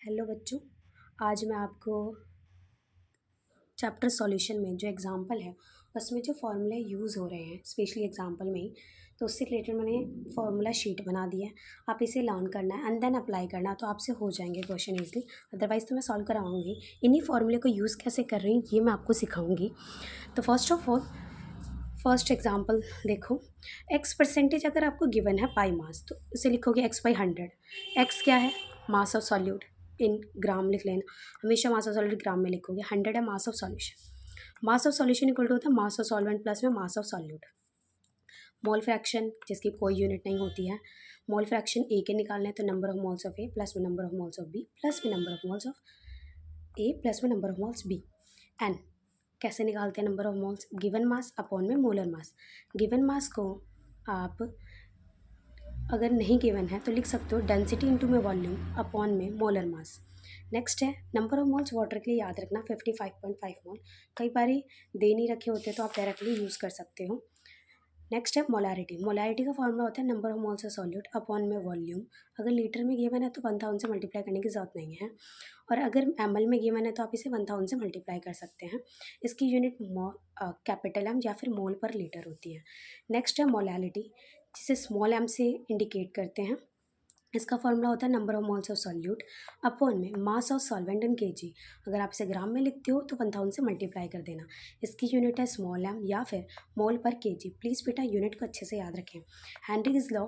Hello बच्चों। आज मैं आपको चैप्टर सॉल्यूशन में जो एग्जांपल है उसमें जो फॉर्मूले यूज़ हो रहे हैं स्पेशली एग्जांपल में ही, तो उससे रिलेटेड मैंने फॉर्मूला शीट बना दिया है। आप इसे लर्न करना है एंड देन अप्लाई करना है, तो आपसे हो जाएंगे क्वेश्चन ईजिली। अदरवाइज़ तो मैं सॉल्व कराऊंगी। इन्हीं फॉर्मूले को यूज़ कैसे कर रही हूँ ये मैं आपको सिखाऊंगी। तो first of all first example देखो। एक्स परसेंटेज अगर आपको गिवन है पाई मास, तो इसे लिखोगे एक्स बाई 100। एक्स क्या है? Mass of solute. इन ग्राम लिख लेना, हमेशा मास ऑफ सॉल्यूट ग्राम में लिखोगे। 100 है mass of solution. Mass of solution equal to होता है मास ऑफ सॉल्वेंट प्लस में mass of solute. Mole fraction जिसकी कोई यूनिट नहीं होती है, मोल फ्रैक्शन ए के निकालना है तो number of moles of A plus में number of moles of B plus में number of moles of A plus में number of moles B. N कैसे निकालते हैं? Number of moles given mass upon में मोलर मास। गिवन मास को आप अगर नहीं गिवन है तो लिख सकते हो डेंसिटी इंटू में वॉल्यूम अपॉन में मोलर मास। नेक्स्ट है नंबर ऑफ मोल्स। वाटर के लिए याद रखना 55.5 मोल। कई बार दे नहीं रखे होते तो आप डायरेक्टली यूज़ कर सकते हो। नेक्स्ट है मोलारिटी। मोलारिटी का फॉर्मूला होता है number of moles of solute upon में वॉल्यूम। अगर लीटर में गिवन है तो 1000 से मल्टीप्लाई करने की ज़रूरत नहीं है, और अगर ml में गिवन है तो आप इसे 1000 से मल्टीप्लाई कर सकते हैं। इसकी यूनिट कैपिटल एम या फिर मोल पर लीटर होती है। नेक्स्ट है मोलालिटी, जिसे स्मॉल एम से इंडिकेट करते हैं। इसका फॉर्मूला होता है number of moles of solute upon में mass of solvent in KG. अगर आप इसे ग्राम में लिखते हो तो 1000 से मल्टीप्लाई कर देना। इसकी यूनिट है स्मॉल एम या फिर मोल पर केजी। प्लीज़ बेटा यूनिट को अच्छे से याद रखें। Henry's law,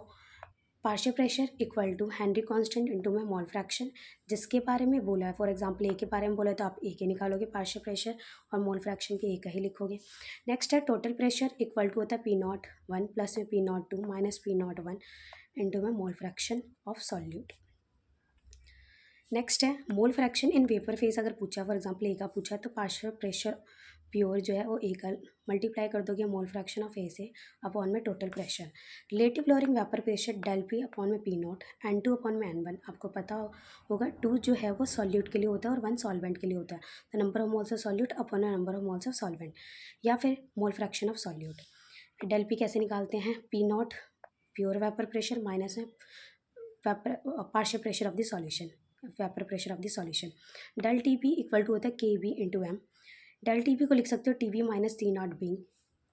partial pressure equal to Henry constant into में मोल फ्रैक्शन। जिसके बारे में बोला है, फॉर एग्जांपल ए के बारे में बोला है तो आप ए के निकालोगे पार्शियल प्रेशर, और मोल फ्रैक्शन के ए का ही लिखोगे। नेक्स्ट है टोटल प्रेशर इक्वल टू होता है P01 प्लस में P02 माइनस P01 इनटू में mole fraction of solute. Next है mole fraction in vapour phase. अगर पूछा फॉर एग्जांपल ए का पूछा है तो पार्शियल प्रेशर प्योर जो है वो ए का मल्टीप्लाई कर दोगे मोल फ्रैक्शन ऑफ ए से अपॉन में total pressure. Relative lowering vapour pressure del P upon में P0 N2 अपॉन में N1। आपको पता होगा 2 जो है वो सॉल्यूट के लिए होता है और 1 सॉल्वेंट के लिए होता है, तो number of moles of solute upon number of moles of solvent या फिर mole fraction of solute. Del P कैसे निकालते हैं? P0 pure vapour pressure minus में partial pressure of the solution, vapour pressure of the solution. Del T B equal to होता है K B into M. Del T B को लिख सकते हो T B minus T0 B.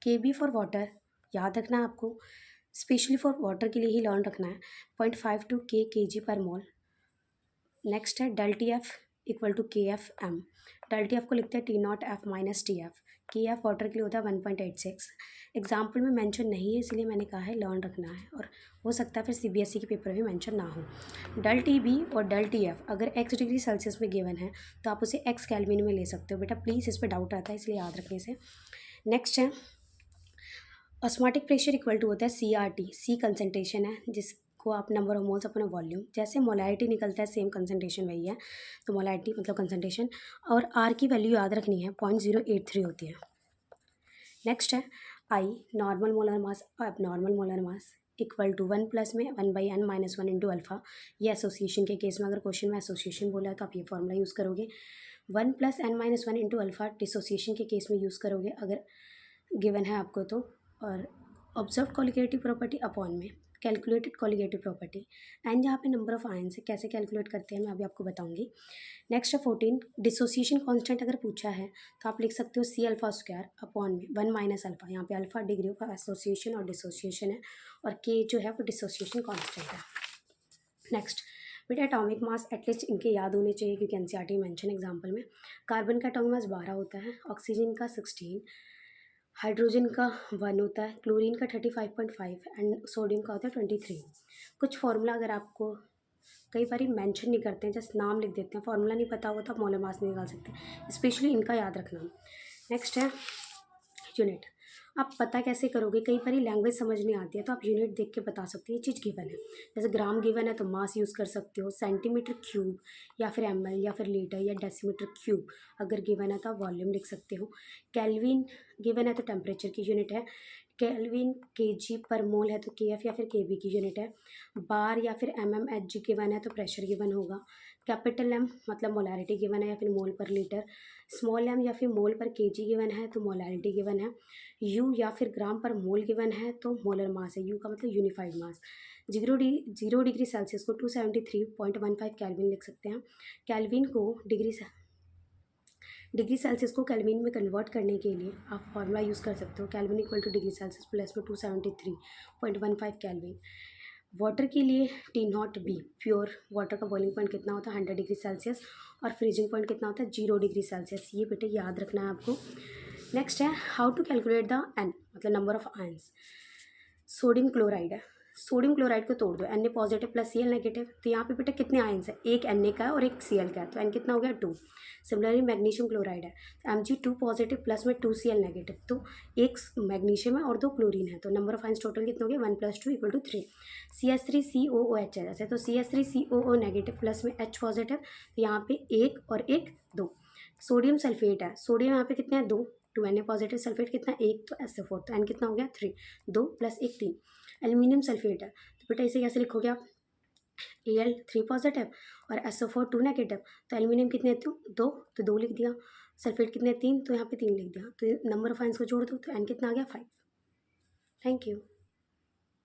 K B for water याद रखना है आपको, स्पेशली फॉर वाटर के लिए ही लर्न रखना है। 0.52 K G per mole. Next है del T F equal to K F M. Del T F को लिखते हैं T0 F minus T F. K F water के लिए होता है 1.86। एग्जाम्पल में मेंशन नहीं है इसलिए मैंने कहा है लर्न रखना है, और हो सकता है फिर CBSE के पेपर में मेंशन ना हो। डेल टी बी और डेल टी एफ अगर x डिग्री सेल्सियस में गिवन है तो आप उसे x केल्विन में ले सकते हो। बेटा प्लीज़ इस पर डाउट आता है इसलिए याद रखने से। नेक्स्ट है ऑस्मोटिक प्रेशर इक्वल टू होता है CRT। सी कंसनट्रेशन है जिसको आप नंबर ऑफ मोल्स अपने वॉल्यूम, जैसे मोलारिटी निकलता है सेम कंसनट्रेशन वही है, तो मोलारिटी मतलब कंसनट्रेशन, और R की वैल्यू याद रखनी है 0.083 होती है। नेक्स्ट है I नॉर्मल मोलर मास और abnormal molar mass equal to 1 plus में 1/n माइनस 1 इंटू अल्फ़ा। ये एसोसिएशन के केस में अगर क्वेश्चन में एसोसिएशन बोला है तो आप ये फॉर्मूला यूज़ करोगे। 1 plus n minus 1 into alpha dissociation के केस में यूज़ करोगे अगर गिवन है आपको तो। और ऑब्जर्व कॉलिगेटिव प्रॉपर्टी अपॉन में कैलकुलेटेड कॉलिगेटिव प्रॉपर्टी। एंड यहाँ पे नंबर ऑफ आयन से कैसे कैलकुलेट करते हैं मैं अभी आपको बताऊंगी। नेक्स्ट है 14 डिसोसिएशन कांस्टेंट अगर पूछा है तो आप लिख सकते हो C अल्फा स्क्वायर अपॉन में 1 माइनस अल्फा। यहाँ पे अल्फा डिग्री ऑफ एसोसिएशन और डिसोसिएशन है, और K जो है वो डिसोसिएशन कांस्टेंट है। नेक्स्ट बेटा एटॉमिक मास एटलीस्ट इनके याद होने चाहिए क्योंकि NCERT मेंशन एग्जाम्पल में। कार्बन का एटॉमिक मास 12 होता है, ऑक्सीजन का 16, हाइड्रोजन का 1 होता है, क्लोरीन का 35.5 एंड सोडियम का होता है 23। कुछ फार्मूला अगर आपको कई बार मेंशन नहीं करते हैं, जस्ट नाम लिख देते हैं, फार्मूला नहीं पता होगा तो आप मोलर मास नहीं निकाल सकते, स्पेशली इनका याद रखना। नेक्स्ट है यूनिट। आप पता कैसे करोगे? कई बार लैंग्वेज समझ नहीं आती है तो आप यूनिट देख के बता सकते हो ये चीज़ गिवन है। जैसे ग्राम गिवन है तो मास यूज़ कर सकते हो, सेंटीमीटर क्यूब या फिर ml या फिर लीटर या डेसीमीटर क्यूब अगर गिवन है तो आप वॉल्यूम लिख सकते हो। केल्विन गिवन है तो टेम्परेचर की यूनिट है। केल्विन केजी पर मोल है तो KF या फिर KB की यूनिट है। बार या फिर mmHg गिवन है तो प्रेशर गिवन होगा। कैपिटल M मतलब मोलारिटी गिवन है या फिर मोल पर लीटर। स्मॉल m या फिर मोल पर केजी गिवन है तो मोलारिटी गिवन है। U या फिर ग्राम पर मोल गिवन है तो मोलर मास है, U का मतलब यूनिफाइड मास। जीरो डिग्री सेल्सियस को 273.15 केल्विन लिख सकते हैं। केल्विन को डिग्री सेल्सियस को केल्विन में कन्वर्ट करने के लिए आप फॉर्मूला यूज़ कर सकते हो, kelvin equal two degree Celsius plus में 273.15 केल्विन। वाटर के लिए T not be, pure water का बॉइलिंग पॉइंट कितना होता है 100 डिग्री सेल्सियस, और फ्रीजिंग पॉइंट कितना होता है 0 डिग्री सेल्सियस। ये बेटे याद रखना है आपको। नेक्स्ट है how to calculate the N, मतलब number of ions. Sodium chloride है, सोडियम क्लोराइड को तोड़ दो, Na positive plus Cl negative, तो यहाँ पे बेटा कितने आयंस है, एक Na का है और एक Cl का है, तो N कितना हो गया 2। सिमिलरली मैग्नीशियम क्लोराइड है, तो Mg2 पॉजिटिव प्लस में 2Cl नेगेटिव, तो एक मैग्नीशियम है और 2 क्लोरीन है, तो नंबर ऑफ आयंस टोटल कितने हो गए 1 + 2 = 3। CH3COOH है जैसे, तो CH3COO नेगेटिव प्लस में H पॉजिटिव, तो यहाँ पे एक और एक 2। सोडियम सल्फेट है, सोडियम यहाँ पे कितने हैं 2, 2Na पॉजिटिव, सल्फेट कितना एक, तो SO4, तो N कितना हो गया 3, 2 + 1 3। एल्यूमिनियम सल्फेट है, तो बेटा इसे कैसे लिखोगे आप, Al 3 पॉजिटिव और SO4 2 नेगेटिव, तो एल्यूमिनियम कितने थे 2, तो 2 लिख दिया, सल्फेट कितने 3, तो यहाँ पे 3 लिख दिया, तो नंबर ऑफ आयंस को जोड़ दो, तो N कितना आ गया 5। Thank you.